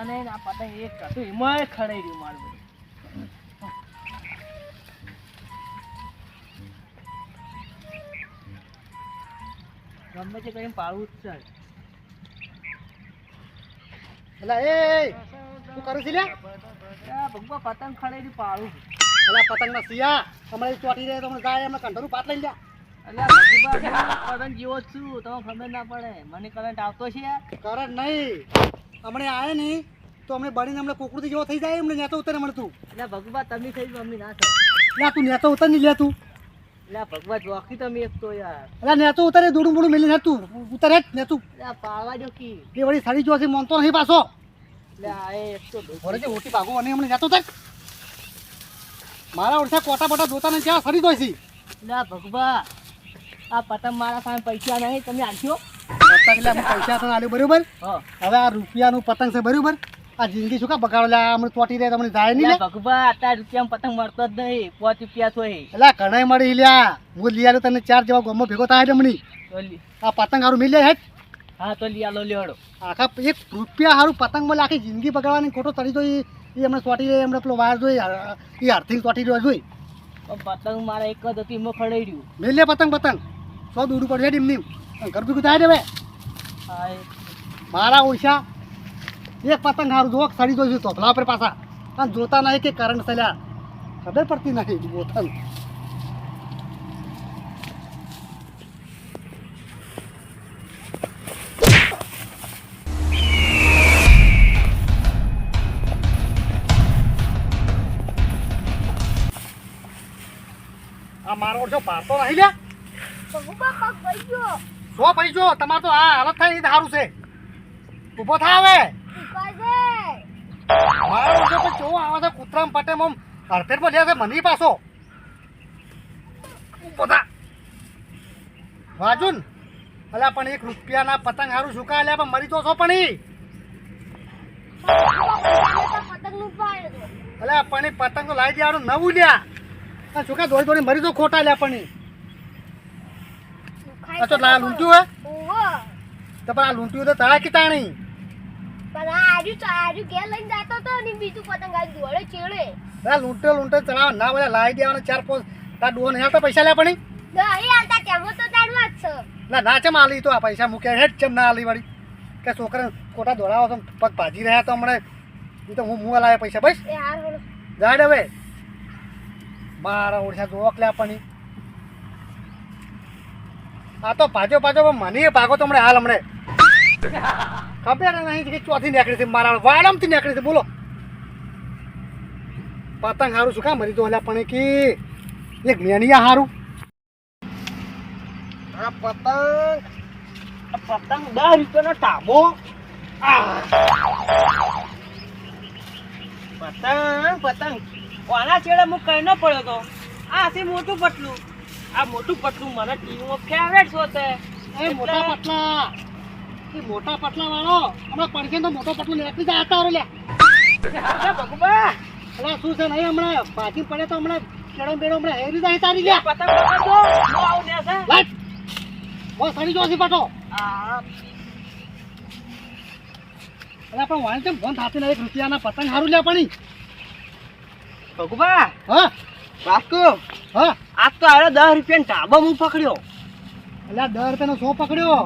પૈસા નહીં આ પતંગ એક હતું એમાં ખડાઈ રહ્યું મારું ગમે તે કરીને પાડવું જ છે એટલે એ શું કરું છું લે ભગવા પતંગ ખડાઈ પાડું એટલે પતંગના સિયા અમારી ચોટી રહે તો અમે જાય અમે કંઠોરું પાત લઈ લ્યા એટલે ભગવા કરંટ જેવો જ છું તમને ખબર ના પડે મને કરંટ આવતો છે કરંટ નહીં હમણે આવે નહીં તો અમને બળીને અમને કોકડું જેવો થઈ જાય અમને નેતો ઉતરે મળતું એટલે ભગવા તમે થઈ ગયો અમને ના થયો લે તું નેતો ઉતર નહીં લે તું એટલે ભગવા જોખી તમે એક તો યાર એટલે નેતો ઉતરે દોડું બોડું મેલી નેતું ઉતરે જ નેતું એટલે પાડવા જો કી એ વળી સાડી જો છે મોનતો નહીં પાછો એટલે આ એક તો ભરે છે ઓટી ભાગો અને અમને નેતો ઉતર મારા ઓળખા કોટા બોટા જોતા ને ત્યાં સડી દોઈ છી એટલે ભગવા આ પતંગ મારા સામે પૈસા નહીં તમે આલશો પતંગ એટલે અમે પૈસા તો આલ્યું બરોબર હા હવે આ રૂપિયાનું પતંગ છે બરોબર આ જિંદગી શું કા બગાડો લે અમને ચોટી રહે તમને જાય નહીં લે ભગવા આટલા રૂપિયામાં પતંગ મળતો જ નહીં 5 રૂપિયા થોય એટલે ઘણાય મળી લ્યા હું લઈ આવ્યો તને 4 જેવા ગમો ભેગો થાય રમણી આ પતંગ હારું મિલ જાય હેઠ હા તો લીયા લો લેવડો આખા 1 રૂપિયા હારું પતંગ મળે આખી જિંદગી બગાડવાની ખોટો ચડી જોઈ એ અમને ચોટી રહે એમને પેલો વાર જોઈ એ અર્થિંગ ચોટી રહ્યો જોઈ પતંગ મારા એક જ હતી એમાં ખડાઈ રહ્યું મિલ લે પતંગ પતંગ સો દૂર પડે એમની ઘર ભેગું થાય દેવે હા મારા ઓછા એક પતંગ હારું જોક સડી જોઈશું તોફલા પર પાછા અને જોતા નહીં કે કરંટ ચાલ્યા ખબર પડતી નથી બોથલ આ મારો ઓછો પાડતો નહીં લ્યા સો પૈસો તમારે તો આ હાલત થાય એ સારું છે ઊભો થા હવે મારો ઓછો તો કેવો આવે છે કૂતરામ પટે મમ હરફેરમાં લે છે મની પાછો ઊભો થા વાજુન અલ્યા પણ 1 રૂપિયાના પતંગ હારું સુકા અલ્યા પણ મરી તો છો પણ ઈ અલ્યા પણ ઈ પતંગ તો લાવી દેવાનું નવું લ્યા આ સુકા દોડી દોડી મરી તો ખોટા લ્યા પણ ઈ અચ્છા લા લૂંટ્યું હે તો પણ આ લૂંટ્યું તો તળા કીતાણી પણ આજુ કે લઈને જાતો તો ને બીજું પતંગ આ દોડે ચેડે આ લૂંટે ચડાવ ના બોલે લાવી દેવાના 4 5 તા ડોન હેતા પૈસા લે પણ ઈ નહીં આલતા કેમો તો તાડવા જ છે ના ચમ આલી તો આ પૈસા મૂક્યા હેડ ચમ ના આલી વળી કે છોકરા ખોટા દોડાવો તો પગ ભાજી રહ્યા તો હમણે ઈ તો હું લાયા પૈસા બસ એ હાર બોલો જાડ હવે મારા ઓળખા જોક લે પણ ઈ આ તો ભાજો મને ભાગો તો હમણે હાલ હમણે ખબર નહીં કે ચોથી નીકળી છે મારા વાડમથી નીકળી છે બોલો પતંગ હારું શું કામ મરી તો હલ્યા પણ કે એક મેણિયા હારું આ પતંગ 10 રૂપિયાનો ટાબો પતંગ કોના છેડે હું કઈ ન પડ્યો તો આ છે મોટું પટલું આ મોટું પટલું મને ટીવીમાં ફેવરેટ છે એ મોટા પટલા વાળો હમણાં પડશે તો મોટો પટલું નીકળી જાય હતા લ્યા ભગવા એટલે શું છે નહીં હમણાં ભાજી પડે તો હમણાં કેળો બેડો હમણાં હેરી જાય તારી ગયા પતંગ પકડજો આવું દેશે લાઈટ બસ સડી જોશી પાટો એટલે પણ વાંચે ફોન થાતી ને 1 રૂપિયાના પતંગ હારું લ્યા પણ ભગવા હા બાસ્કો હા આજ તો આડો 10 રૂપિયાનો ટાબો હું પકડ્યો એટલે 10 રૂપિયાનો 100 પકડ્યો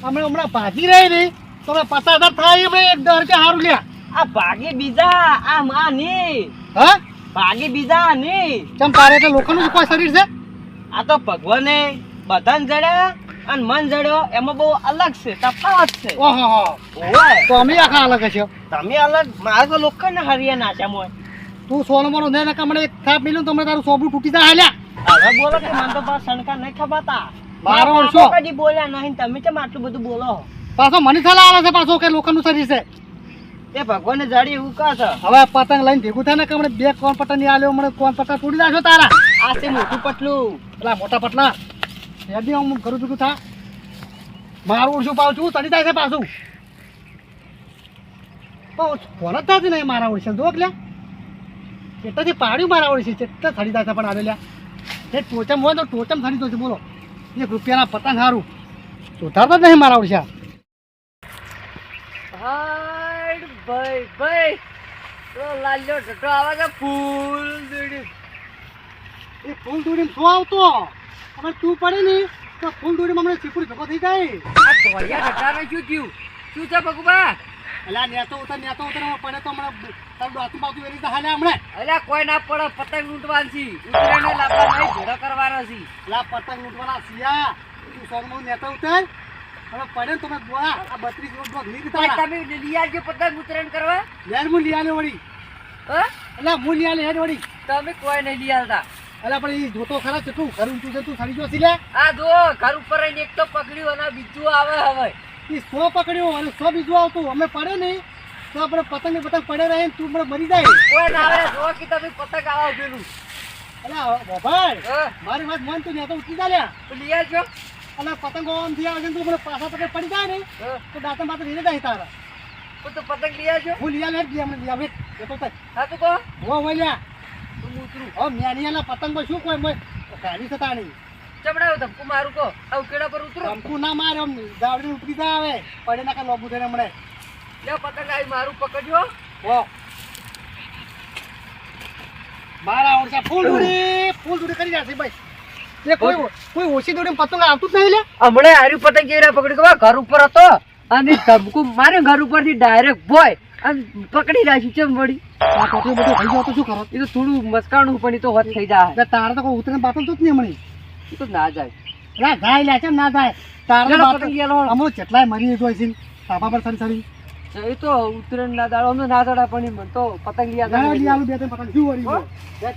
હમણાં ભાજી રહી નહીં તો 50,000 થાય ભાઈ 10 રૂપિયા હારું લ્યા આ ભાગે બીજા આ માં ની હા ભાગે બીજા ની ચમ તારે એટલે લોકોનું કોઈ શરીર છે આ તો ભગવાને બધાને જડ્યા અને મન જડ્યો એમાં બહુ અલગ છે તફાવત છે ઓહો ઓય તો અમે આખા અલગ છે તમે અલગ મારે તો લોકોને હરિયા નાચ્યા મોય તું સોનો મોનો ને કમણે એક થાપ મિલ્યું તો મને તારું સોબડું તૂટી જાય હાલ્યા હવે બોલો કે મને તો બસ શણકા નહીં ખબાતા મારો મારા ઓળશો. બાપા કદી બોલ્યા નહીં તમે કેમ આટલું બધું બોલો પાછો મને થલા આવે છે પાછો કે લોકોનું શરીર છે એ ભગવાને જડી એવું કહે છે હવે પતંગ લઈને ભેગું થાય ને કે હમણાં 2 કોણ પતંગ ની આલ્યો હમણાં કોણ પતંગ તોડી નાખો તારા આ છે મોટું પટલું પેલા મોટા પટલા યાદી હું કરું છું થા મારું ઓળશું પાઉં છું ચડી જાય છે પાછું ફોન જ થતી નહીં મારા ઓળશે જો લે કેટલાથી પાડ્યું મારા ઓળશે કેટલા થડી જાય છે પણ આવેલ્યા એ ટોચમ હોય તો ટોચમ થડી તો છે બોલો 1 રૂપિયાના પતંગ સારું સુધારતા જ નહીં મારા ઓળશા હાડ ભાઈ તો લાલ્યો ઢટો આવે છે ફૂલ દોડી. એ ફૂલ દોડીમાં શું આવતો હવે તું પડે ને તો ફૂલ દોડીમાં હમણાં ચીપુડી ભેગો થઈ જાય. આ ધોળિયા ઢટાને શું થયું? શું છે ભગુબા? અલ્યા નેતો ઉતર પડે તો હમણાં તારું દાંતું બાતું વેરી હાલે હમણાં. અલ્યા કોઈ ના પડે, પતંગ લૂંટવાની છે. ઉતરેને લાપા નહીં ભેડો કરવાનો છે. અલા પતંગ લૂંટવાના સિયા તું સોનમાં નેતો ઉતર હવે પડે ને તો મેં આ 32 રોડ લીધી ભાઈ તારા તમે લઈ આવજો પતંગ ઉતરેણ કરવા. યાર હું લઈ આલ્યો વળી. હા? અલ્યા હું લઈ આલ્યો હેડ વળી. તમે કોઈ નહીં લઈ આવતા. અલ્યા પણ એ જોતો ખરા કેટલું ઘર ઊંચું છે તું સારી જોશી લે. આ જો ઘર ઉપર રહીને એક તો પકડ્યું અને બીજું આવે હવે. એ 100 પકડ્યો અને 100 બીજું આવતું અમે પડે ને તો આપણે પતંગ પડે રહે ને તું મને મરી જાય. કોઈ ના આવે જો કે તમે પતંગ આવા પેલું. અલ્યા બાભાઈ હા? મારી વાત મન તું નેતો ઉઠી જા લ્યા. તો લઈ આવજો. અલ્યા પતંગો આમ થી આવે છે ને તું મને પાછા પકડ પડી જાય ને હા? તો દાંતા માથે લઈને જાય તારા. તો પતંગ લઈ આવજો. હું લઈ આલે લઈ આવે જતો થાય હા તો કહો હો વલ્યા તો હું ઉતરું. હો મેનિયાના પતંગમાં શું કોઈ મોય ગાડી થતા નહીં. ચમડાવો ધમકું મારું કહો. આ ઉકેડા પર ઉતરો. ધમકું ના મારે આમ ગાવડી ઉતરી જાય આવે પડે ના કા લોબુ થઈને હમણે લે પતંગ આવી મારું પકડજો. હો મારા ઓરસા ફૂલ દોડી કરી જશે ભાઈ. એ કોઈ ઓછી દોડી પતંગ આવતું જ નહીં લે. હમણાં હારી પતંગ જેવી પકડી ગયો ઘર ઉપર હતો અને ધમકું મારે ઘર ઉપરથી ડાયરેક્ટ બોય અને પકડી રાખ્યું ચમ વળી. આ પતંગ બધું થઈ ગયો તો શું કરો? એ તો થોડું મસ્કાણું પણ એ તો હોત થઈ જાય. એટલે તારે તો કોઈ ઉતરે પાતળ તો જ નહીં હમણે. એ તો ના જાય. ના જાય લે છે ના જાય તારે ચાલો બાતળ- પતંગ લઈ આલો. અમો જેટલાય મરી જોઈ છે તાપા પર સરી એ તો ઉતરેણ ના દાડો અમને ના દાડા પણ મને તો પતંગ લઈ લઈ આવતા. આલું બે ત્રણ પતંગ શું વળી હો? ગયો.